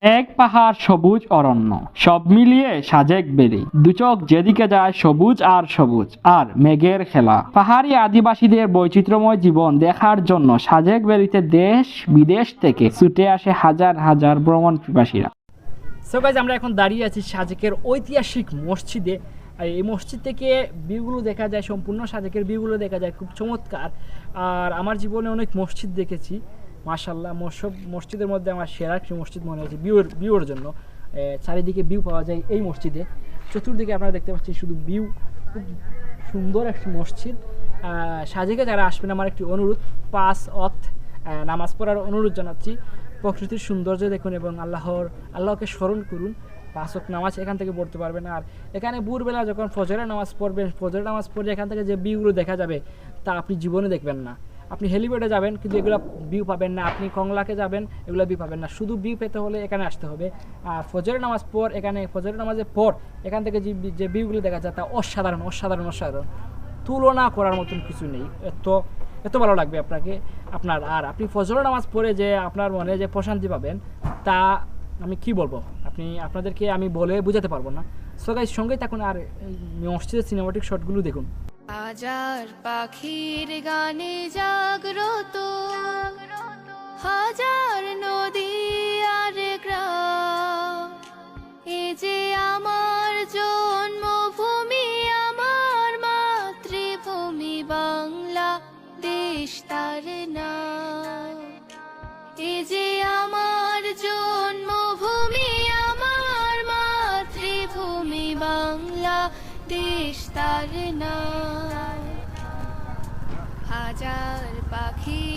এক পাহাড় সবুজ অরণ্য, সব মিলিয়ে সাজেক বেরি, দুচোখ যেদিকে যায় সবুজ আর সবুজ, আর মেঘের খেলা। পাহাড়ি আদিবাসীদের বৈচিত্র্যময় জীবন দেখার জন্য সাজেক বেরিতে দেশ বিদেশ থেকে ছুটে আসে হাজার হাজার ভ্রমণ পিপাসীরা। সো গাইজ, আমরা এখন দাঁড়িয়ে আছি সাজেকের ঐতিহাসিক মসজিদে। আর এই মসজিদ থেকে ভিউগুলো দেখা যায়, সম্পূর্ণ সাজেকের ভিউগুলো দেখা যায়, খুব চমৎকার। আর আমার জীবনে অনেক মসজিদ দেখেছি, মাশাল্লাহ। সব মসজিদের মধ্যে আমার সেরা একটি মসজিদ মনে হয়েছে ভিউর জন্য। চারিদিকে ভিউ পাওয়া যায় এই মসজিদে, চতুর্দিকে আপনারা দেখতে পাচ্ছেন শুধু ভিউ। খুব সুন্দর একটি মসজিদ। সাজেকে যারা আসবেন, আমার একটি অনুরোধ, 5 ওয়াক্ত নামাজ পড়ার অনুরোধ জানাচ্ছি। প্রকৃতির সৌন্দর্য দেখুন এবং আল্লাহকে স্মরণ করুন। 5 ওয়াক্ত নামাজ এখান থেকে পড়তে পারবেন। আর এখানে ভোরবেলা যখন ফজরের নামাজ পড়বেন, ফজরের নামাজ পড়ে এখান থেকে যে ভিউগুলো দেখা যাবে তা আপনি জীবনে দেখবেন না। আপনি হেলিপ্যাডে যাবেন কিন্তু এগুলো ভিউ পাবেন না, আপনি কংলাকে যাবেন এগুলো ভিউ পাবেন না। শুধু ভিউ পেতে হলে এখানে আসতে হবে। আর ফজরের নামাজ পর ফজরের নামাজের পর এখান থেকে যে ভিউগুলো দেখা যায় তা অসাধারণ অসাধারণ অসাধারণ, তুলনা করার মতন কিছু নেই। এত ভালো লাগবে আপনার। আর আপনি ফজরের নামাজ পড়ে যে আপনার মনে যে প্রশান্তি পাবেন তা আমি কি বলবো, আপনাদেরকে আমি বলে বোঝাতে পারবো না। সো গাইস, সঙ্গেই থাকুন আর মসজিদের সিনেমাটিক শটগুলো দেখুন। হাজার পাখির গানে জাগ্রত, হাজার নদী আর গ্রাম, এ যে আমার জন্মভূমি, আমার মাতৃভূমি বাংলা দেশ তার নাম। এ যে আমার জন্মভূমি, আমার মাতৃভূমি বাংলা দেশ তার নাম। হাজার পাখি